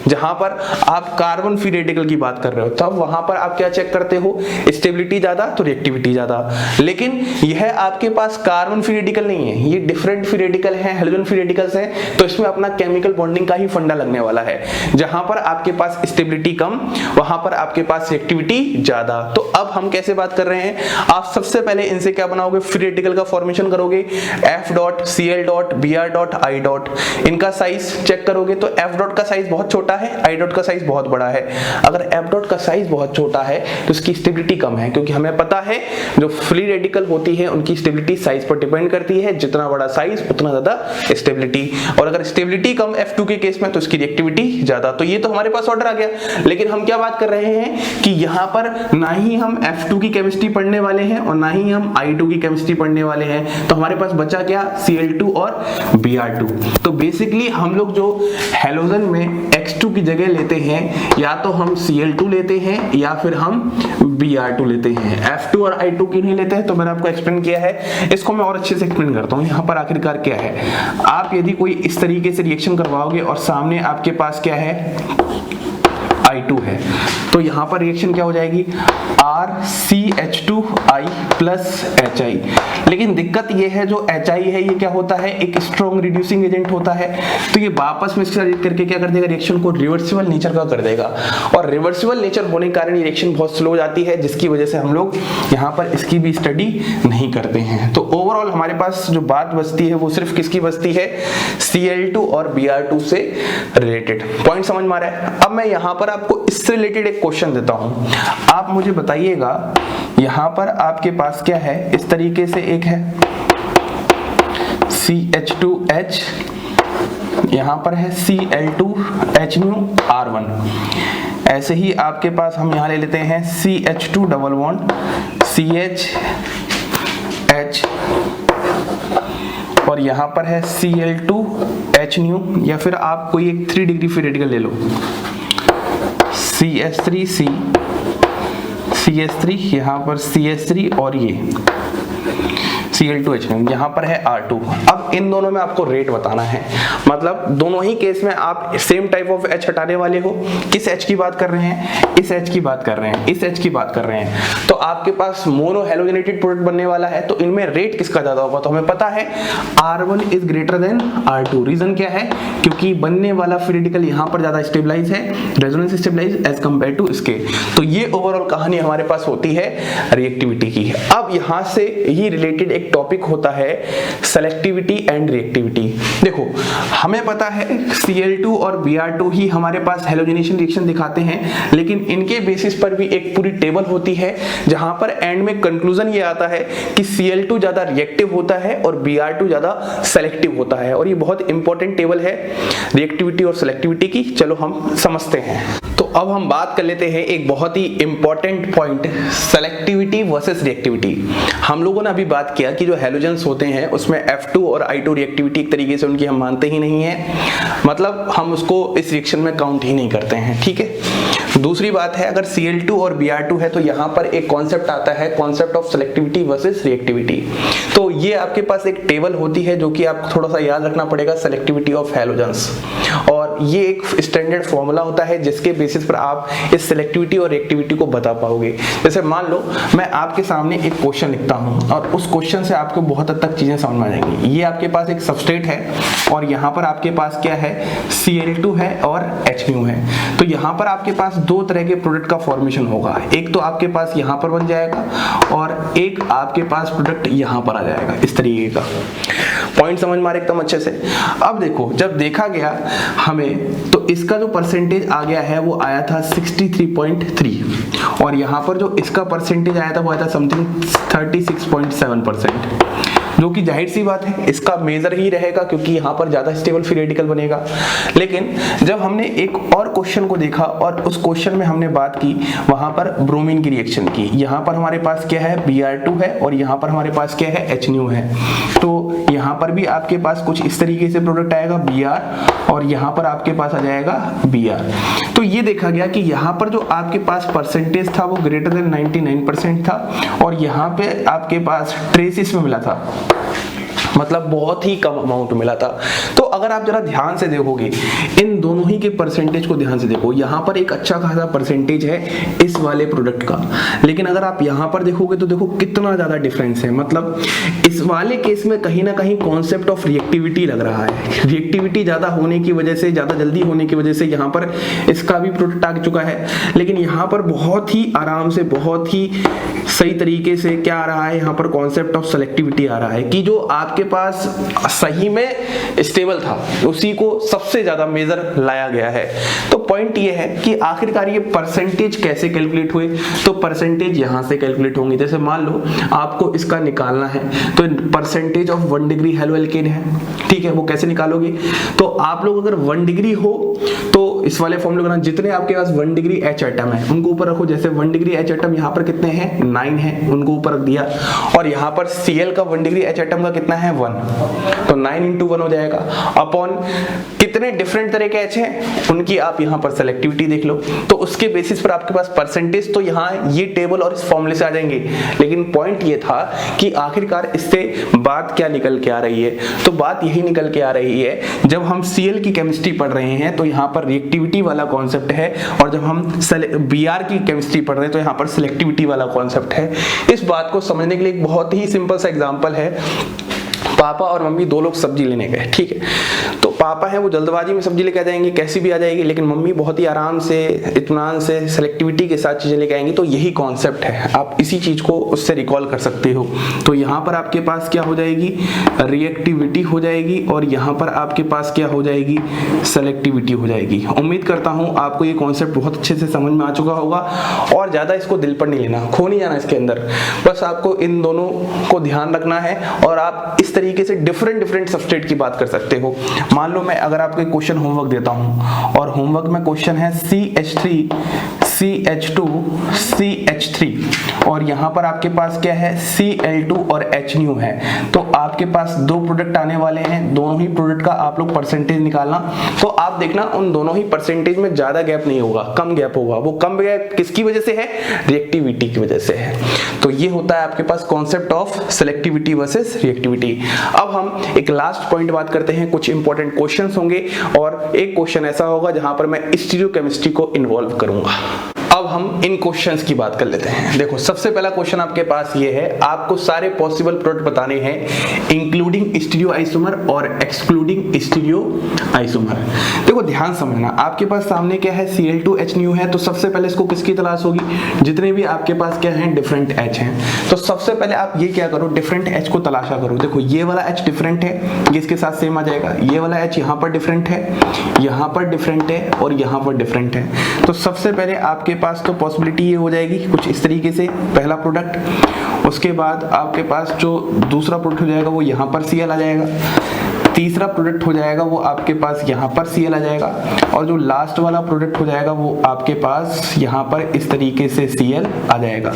S1: जहां पर आप कार्बन फ्री रेडिकल की बात कर रहे हो, तब वहां पर आप क्या चेक करते हो, स्टेबिलिटी ज्यादा तो रिएक्टिविटी ज्यादा। लेकिन यह आपके पास कार्बन फ्री रेडिकल नहीं है, ये डिफरेंट फ्री रेडिकल है, हेलोजन फ्री रेडिकल्स हैं, तो इसमें अपना केमिकल बॉन्डिंग का ही फंडा लगने वाला है। जहां पर आपके पास स्टेबिलिटी कम वहां पर आपके पास रिएक्टिविटी ज्यादा। तो अब हम कैसे बात कर रहे हैं, आप सबसे पहले इनसे क्या बनाओगे, फ्री रेडिकल का फॉर्मेशन करोगे, F dot, Cl dot, Br dot, I dot. इनका साइज चेक करोगे तो F डॉट का साइज बहुत छोटा है, I डॉट का साइज बहुत बड़ा है। अगर F डॉट का साइज बहुत छोटा है तो उसकी स्टेबिलिटी कम है, क्योंकि हमें पता है जो फ्री रेडिकल होती है उनकी स्टेबिलिटी साइज पर डिपेंड करती है, जितना बड़ा साइज उतना ज्यादा स्टेबिलिटी। और अगर स्टेबिलिटी कम F2 के केस में तो उसकी रिएक्टिविटी ज्यादा। तो ये तो हमारे पास ऑर्डर आ गया। लेकिन हम क्या बात कर रहे हैं कि यहां पर ना ही हम F2 की केमिस्ट्री पढ़ने वाले हैं और ना ही हम I2 की केमिस्ट्री पढ़ने वाले हैं। तो हमारे पास बचा क्या, Cl2 और Br2। तो बेसिकली हम लोग जो हैलोजन में X2 की जगह लेते हैं, या तो हम Cl2 लेते हैं या फिर हम Br2 लेते हैं, F2 और I2 की नहीं लेते हैं। तो मैंने आपको एक्सप्लेन किया है, इसको मैं और अच्छे से एक्सप्लेन करता हूं। यहां पर आखिरकार क्या है, आप यदि कोई इस तरीके से रिएक्शन करवाओगे और सामने आपके पास क्या है, I2 है, तो यहां पर रिएक्शन क्या हो जाएगी, RCH2I प्लस HI। लेकिन दिक्कत ये है, जो HI है ये क्या होता है, एक स्ट्रॉन्ग रिड्यूसिंग एजेंट होता है। तो ये वापस में करके क्या कर देगा, रिएक्शन को रिवर्सिबल नेचर का कर देगा, और रिवर्सिबल नेचर होने के कारण ये रिएक्शन बहुत स्लो जाती है, जिसकी वजह से हम लोग यहाँ पर इसकी भी स्टडी नहीं करते हैं। तो ओवरऑल हमारे पास जो बात बचती है वो सिर्फ किसकी बचती है, Cl2 और Br2 से रिलेटेड। पॉइंट समझ में आ रहा है। अब मैं यहाँ पर आपको इससे रिलेटेड एक क्वेश्चन देता हूं, आप मुझे बताइएगा। यहां पर आपके पास क्या है, इस तरीके से एक है CH2H, यहां पर है Cl2HR1। ऐसे ही आपके पास हम यहां ले लेते हैं CH2 डबल बॉन्ड CH और यहां पर है Cl2H न्यू, या फिर आप कोई एक 3 डिग्री फ्री रेडिकल ले लो, CH3C, CH3, यहाँ पर CH3 और ये Cl2H, यहाँ पर है R2। अब इन दोनों में आपको रेट बताना है, मतलब दोनों ही केस में आप सेम टाइप ऑफ H हटाने वाले हो। किस H की बात कर रहे हैं, इस H की बात कर रहे हैं, इस H की बात कर रहे हैं। तो आपके पास मोनो हेलोजेनेटेड प्रोडक्ट बनने वाला है, तो इनमें रेट किसका ज्यादा होगा, तो हमें पता है R1 is greater than R2। Reason क्या है, क्योंकि बनने वाला फ्री रेडिकल यहाँ पर ज्यादा स्टेबलाइज है, resonance stabilize as compare to इसके। तो ये ओवरऑल कहानी हमारे पास होती है रिएक्टिविटी की। अब यहाँ से ही रिलेटेड एक टॉपिक होता है सेलेक्टिविटी एंड रिएक्टिविटी। देखो हमें पता है Cl2 और Br2 ही हमारे पास हेलोजेनेशन रिएक्शन दिखाते हैं, लेकिन इनके बेसिस पर भी एक पूरी टेबल होती है, जहां पर एंड में कंक्लूजन ये आता है कि Cl2 ज्यादा रिएक्टिव होता है और Br2 ज्यादा सेलेक्टिव होता है। और ये बहुत इंपॉर्टेंट टेबल है रिएक्टिविटी और सेलेक्टिविटी की। चलो हम समझते हैं। तो अब हम बात कर लेते हैं एक बहुत ही important point, selectivity versus reactivity. हम लोगों ने अभी बात किया कि जो हैलोजेंस होते हैं उसमें F2 और I2 रिएक्टिविटी एक तरीके से उनकी हम मानते ही नहीं है, मतलब हम उसको इस रिएक्शन में काउंट ही नहीं करते हैं, ठीक है। दूसरी बात है, अगर Cl2 और Br2 है तो यहाँ पर एक कॉन्सेप्ट आता है, concept of selectivity versus reactivity. तो ये आपके पास एक टेबल होती है जो कि आपको थोड़ा सा याद रखना पड़ेगा, सेलेक्टिविटी ऑफ हैलोजेंस। और ये एक स्टैंडर्ड फॉर्मूला होता है जिसके बेसिस पर आप इस सेलेक्टिविटी और रिएक्टिविटी को बता पाओगे। जैसे मान लो मैं आपके सामने एक क्वेश्चन लिखता हूँ और उस क्वेश्चन से आपको बहुत हद तक चीजें समझ में आ जाएंगी। ये आपके पास एक सबस्ट्रेट है और यहाँ पर आपके पास क्या है, Cl2 है और H है। तो यहाँ पर आपके पास दो तरह के प्रोडक्ट का फॉर्मेशन होगा, एक तो आपके पास यहाँ पर बन जाएगा और एक आपके पास प्रोडक्ट यहाँ पर आ जाएगा, इस तरीके का। पॉइंट समझ में आ रहा है एकदम अच्छे से। अब देखो जब देखा गया हमें तो इसका जो परसेंटेज आ गया है वो आया था 63.3 और यहाँ पर जो इसका परसेंटेज आया था वो आया था समथिंग 36.7%, जो कि जाहिर सी बात है इसका मेजर ही रहेगा क्योंकि यहाँ पर ज्यादा स्टेबल फ्री रेडिकल बनेगा। लेकिन जब हमने एक और क्वेश्चन को देखा और उस क्वेश्चन में हमने बात की वहां पर ब्रोमीन की रिएक्शन की, यहाँ पर हमारे पास क्या है Br2 है और यहाँ पर हमारे पास क्या है HNO है, तो यहाँ पर भी आपके पास कुछ इस तरीके से प्रोडक्ट आएगा Br और यहाँ पर आपके पास आ जाएगा Br। तो ये देखा गया कि यहाँ पर जो आपके पास परसेंटेज था वो ग्रेटर देन 99% था और यहाँ पे आपके पास ट्रेसिस में मिला था, मतलब बहुत ही कम अमाउंट मिला था। तो अगर आप जरा ध्यान से देखोगे इन दोनों ही के परसेंटेज को ध्यान से देखो, यहाँ पर एक अच्छा खासा परसेंटेज है इस वाले प्रोडक्ट का, लेकिन अगर आप यहाँ पर देखोगे तो देखो कितना ज्यादा डिफरेंस है। मतलब इस वाले केस में कहीं ना कहीं कॉन्सेप्ट ऑफ रिएक्टिविटी लग रहा है, रिएक्टिविटी ज्यादा होने की वजह से, ज्यादा जल्दी होने की वजह से यहाँ पर इसका भी प्रोडक्ट आ चुका है, लेकिन यहाँ पर बहुत ही आराम से, बहुत ही सही तरीके से क्या आ रहा है, यहाँ पर कॉन्सेप्ट ऑफ सेलेक्टिविटी आ रहा है कि जो आपके पास सही में स्टेबल था उसी को सबसे ज्यादा मेजर लाया गया है। तो पॉइंट ये है कि आखिरकार ये परसेंटेज कैसे कैलकुलेट हुए, तो परसेंटेज यहां से कैलकुलेट होंगे। जैसे मान लो आपको इसका निकालना है तो percentage of 1 degree halo alkane है, ठीक है, वो कैसे निकालोगे, तो आप लोग अगर 1 डिग्री हो तो इस वाले फॉर्मूले का जितने आपके पास 1 डिग्री H एटम है उनको ऊपर रखो। जैसे 1 डिग्री H एटम यहाँ पर कितने हैं, 9 है, उनको ऊपर रख दिया और यहाँ पर Cl का 1 डिग्री H एटम का कितना है, 1, तो 9 into 1 हो जाएगा अपॉन कितने डिफरेंट तरह के H हैं उनकी आप यहाँ पर सेलेक्टिविटी देख लो, तो उसके बेसिस पर आपके पास परसेंटेज तो यहाँ ये टेबल और इस फॉर्मूले से आ जाएंगे। लेकिन पॉइंट ये था कि आखिरकार इससे बात क्या निकल के आ रही है, तो बात यही निकल के आ रही है जब हम Cl की केमिस्ट्री पढ़ रहे हैं तो यहाँ पर रिएक्टिविटी वाला कॉन्सेप्ट है और जब हम Br की केमिस्ट्री पढ़ रहे हैं तो यहाँ पर सिलेक्टिविटी वाला कॉन्सेप्ट है। इस बात को समझने के लिए एक बहुत ही सिंपल सा एग्जांपल है। पापा और मम्मी दो लोग सब्जी लेने गए, ठीक है, तो पापा है वो जल्दबाजी में सब्जी लेके आ जाएंगे, कैसी भी आ जाएगी, लेकिन मम्मी बहुत ही आराम से, इत्मीनान से, सेलेक्टिविटी के साथ चीजें लेके आएंगी। तो यही कॉन्सेप्ट है, आप इसी चीज को उससे रिकॉल कर सकते हो। तो यहाँ पर आपके पास क्या हो जाएगी, रिएक्टिविटी हो जाएगी और यहाँ पर आपके पास क्या हो जाएगी, सेलेक्टिविटी हो जाएगी। उम्मीद करता हूँ आपको ये कॉन्सेप्ट बहुत अच्छे से समझ में आ चुका होगा और ज्यादा इसको दिल पर नहीं लेना, खो नहीं जाना इसके अंदर, बस आपको इन दोनों को ध्यान रखना है और आप इस तरीके से डिफरेंट सबस्ट्रेट की बात कर सकते हो। मान लो मैं अगर आपको क्वेश्चन होमवर्क देता हूं और होमवर्क में क्वेश्चन है CH3 CH2 CH3 और यहाँ पर आपके पास क्या है, Cl2 और HNO है, तो आपके पास दो प्रोडक्ट आने वाले हैं, दोनों ही प्रोडक्ट का आप लोग परसेंटेज निकालना। तो आप देखना उन दोनों ही परसेंटेज में ज्यादा गैप नहीं होगा, कम गैप होगा। वो कम गैप किसकी वजह से है, रिएक्टिविटी की वजह से है। तो ये होता है आपके पास concept of selectivity versus reactivity. अब हम एक लास्ट पॉइंट बात करते हैं, कुछ इंपॉर्टेंट क्वेश्चंस होंगे और एक क्वेश्चन ऐसा होगा जहां पर मैं स्टीरियोकेमिस्ट्री को इन्वॉल्व करूंगा। अब हम इन क्वेश्चंस की बात कर लेते हैं। देखो सबसे पहला क्वेश्चन आपके पास ये है, आपको सारे पॉसिबल प्रोडक्ट बताने हैं इंक्लूडिंग स्टीरियो आइसोमर और एक्सक्लूडिंग स्टीरियो आइसोमर। देखो ध्यान समझना, आपके पास सामने क्या है, Cl2 HNO है, तो सबसे पहले इसको किसकी तलाश होगी, जितने भी आपके पास क्या है, डिफरेंट H हैं। तो सबसे पहले आप ये क्या करो, डिफरेंट H को तलाशा करो। देखो ये वाला H डिफरेंट है, ये इसके साथ सेम आ जाएगा, ये वाला H यहाँ पर डिफरेंट है, यहाँ पर डिफरेंट है और यहाँ पर डिफरेंट है। तो सबसे पहले आपके पास तो पॉसिबिलिटी ये हो जाएगी कुछ इस तरीके से, पहला प्रोडक्ट, उसके बाद आपके पास जो दूसरा प्रोडक्ट हो जाएगा वो यहाँ पर Cl आ जाएगा, तीसरा प्रोडक्ट हो जाएगा वो आपके पास यहाँ पर Cl आ जाएगा और जो लास्ट वाला प्रोडक्ट हो जाएगा वो आपके पास यहाँ पर इस तरीके से Cl आ जाएगा।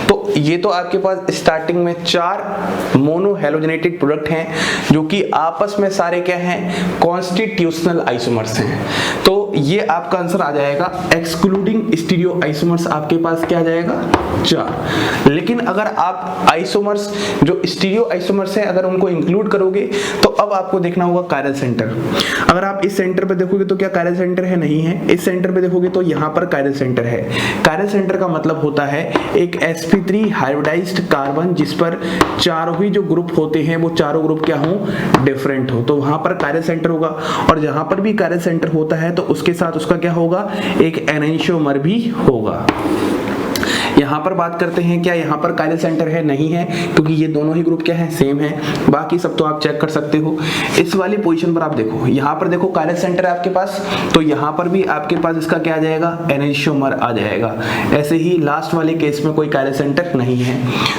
S1: तो ये तो आपके पास स्टार्टिंग में 4 मोनो हेलोजेनेटेड प्रोडक्ट हैं जो कि आपस में सारे क्या हैं, कॉन्स्टिट्यूशनल आइसोमर्स हैं। तो ये आपका आंसर आ जाएगा एक्सक्लूडिंग स्टीरियो आइसोमर्स, आपके पास क्या आ जाएगा, 4। लेकिन अगर आप आइसोमर्स जो स्टीरियो आइसोमर्स हैं अगर उनको इंक्लूड करोगे तो अब आपको देखना होगा कायरल सेंटर। अगर आप इस सेंटर पे देखोगे तो क्या कायरल सेंटर है, नहीं है। इस सेंटर पे देखोगे तो यहाँ पर कायरल सेंटर है। कायरल सेंटर का मतलब होता है एक sp3 हाइब्रिडाइज्ड कार्बन जिस पर चारों ही जो ग्रुप होते हैं वो चारों ग्रुप क्या हो, डिफरेंट हो, तो वहां पर कायरल सेंटर होगा। और जहां पर भी कायरल सेंटर होता है तो उसके साथ उसका क्या होगा, एक एनेंशियोमर भी होगा। यहाँ पर बात करते हैं, क्या यहाँ पर कायरल सेंटर है? नहीं है, क्योंकि ये दोनों ही ग्रुप क्या है, सेम है। बाकी सब तो आप चेक कर सकते हो। इस वाली पोजीशन पर आप देखो, यहाँ पर देखो कायरल सेंटर है आपके पास, तो यहाँ पर भी आपके पास इसका क्या आ जाएगा, एनैंटियोमर आ जाएगा। ऐसे ही लास्ट वाले केस में कोई कायरल सेंटर नहीं है।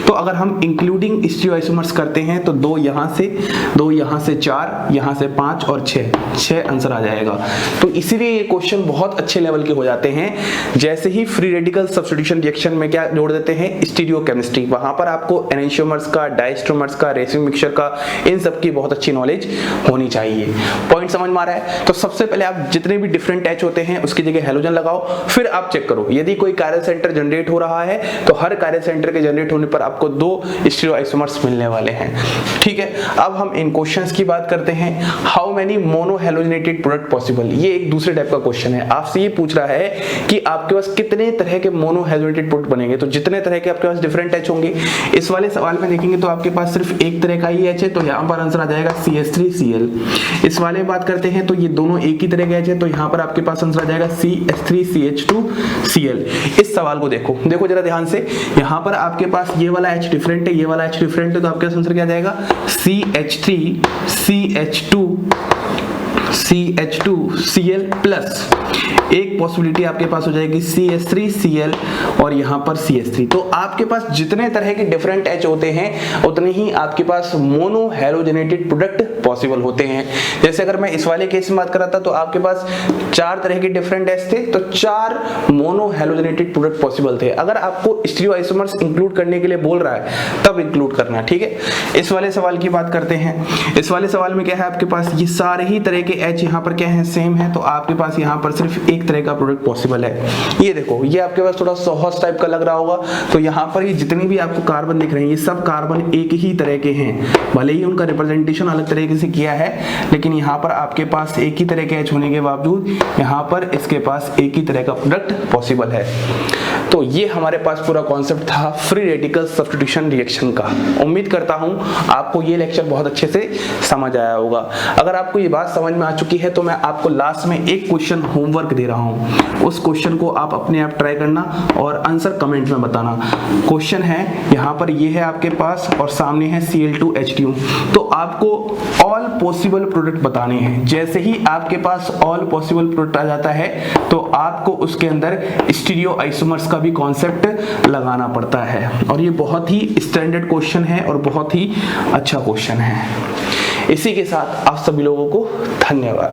S1: तो अगर हम इंक्लूडिंग स्टीरियोआइसोमर्स करते हैं तो 2 यहाँ से 4, यहाँ से 5 और 6 आंसर आ जाएगा। तो इसीलिए ये क्वेश्चन बहुत अच्छे लेवल के हो जाते हैं। जैसे ही फ्री रेडिकल सब्स्टिट्यूशन रिएक्शन में क्या जोड़ देते हैं, स्टीरियोकेमिस्ट्री, वहां पर आपको एनैंटियोमर्स का, डायस्ट्रोमर्स का, रेसिंग मिक्सचर का, इन सब की बहुत अच्छी नॉलेज होनी चाहिए। पॉइंट समझ में आ रहा है? तो सबसे पहले आप जितने भी डिफरेंट एच होते हैं उसकी जगह हेलोजन लगाओ, फिर आप चेक करो यदि कोई कायरल सेंटर जनरेट हो रहा है तो हर कायरल सेंटर के जनरेट होने पर आपको 2 स्टीरियोआइसोमर्स मिलने वाले हैं। ठीक है, अब हम इन क्वेश्चंस की बात करते हैं। How many mono halogenated product possible? ये एक दूसरे टाइप का क्वेश्चन है। आपसे ये पूछ रहा है कि आपके पास कितने तरह के मोनो हेलोजनेटेड प्रोडक्ट बनेंगे, तो जितने तरह के आपके पास डिफरेंट एच होंगे। इस वाले सवाल में देखेंगे तो आपके पास सिर्फ एक तरह का ही एच है, तो यहाँ पर आंसर आ जाएगा CH3Cl। इस वाले बात करते हैं तो ये दोनों एक ही तरह के एच है, तो यहाँ पर आपके पास आंसर आ जाएगा CH3CH2Cl। इस सवाल को देखो जरा ध्यान से, यहाँ पर आपके पास ये वाला एच डिफरेंट है, ये वाला एच डिफरेंट है, तो आपके पास आंसर क्या आ जाएगा, CH3CH2Cl प्लस एक पॉसिबिलिटी आपके पास हो जाएगी CH3Cl और यहाँ पर CH3। तो आपके पास जितने तरह के डिफरेंट एच होते हैं उतने ही आपके पास मोनो हेलोजनेटेड प्रोडक्ट पॉसिबल होते हैं। जैसे अगर मैं इस वाले केस में बात कर रहा था तो आपके पास 4 तरह के डिफरेंट एच थे, तो 4 मोनो हेलोजनेटेड प्रोडक्ट पॉसिबल थे। अगर आपको स्टीरियोआइसोमर्स इंक्लूड करने के लिए बोल रहा है तब इंक्लूड करना। ठीक है, इस वाले सवाल की बात करते हैं। इस वाले सवाल में क्या है, आपके पास ये सारे ही तरह के एच यहाँ पर क्या है, सेम है, तो आपके पास यहाँ पर सिर्फ एक तरह का प्रोडक्ट पॉसिबल है। ये देखो, ये आपके पास थोड़ा सहज टाइप का लग रहा होगा, तो यहाँ पर ये जितनी भी आपको कार्बन दिख रहे हैं ये सब कार्बन एक ही तरह के हैं, भले ही उनका रिप्रेजेंटेशन अलग तरीके से किया है, लेकिन यहाँ पर आपके पास एक ही तरह के एच होने के बावजूद यहाँ पर इसके पास एक ही तरह का प्रोडक्ट पॉसिबल है। तो ये हमारे पास पूरा कॉन्सेप्ट था फ्री रेडिकल सब्स्टिट्यूशन रिएक्शन का। उम्मीद करता हूँ आपको ये लेक्चर बहुत अच्छे से समझ आया होगा। अगर आपको ये बात समझ में आ चुकी है तो मैं आपको लास्ट में एक क्वेश्चन होमवर्क दे रहा हूँ, उस क्वेश्चन को आप अपने आप ट्राई करना और आंसर कमेंट में बताना। क्वेश्चन है यहाँ पर, ये है आपके पास और सामने है Cl2H2, तो आपको ऑल पॉसिबल प्रोडक्ट बताने हैं। जैसे ही आपके पास ऑल पॉसिबल प्रोडक्ट आ जाता है तो आपको उसके अंदर स्टीरियोआइसोमर्स का भी कॉन्सेप्ट लगाना पड़ता है, और ये बहुत ही स्टैंडर्ड क्वेश्चन है और बहुत ही अच्छा क्वेश्चन है। इसी के साथ आप सभी लोगों को धन्यवाद।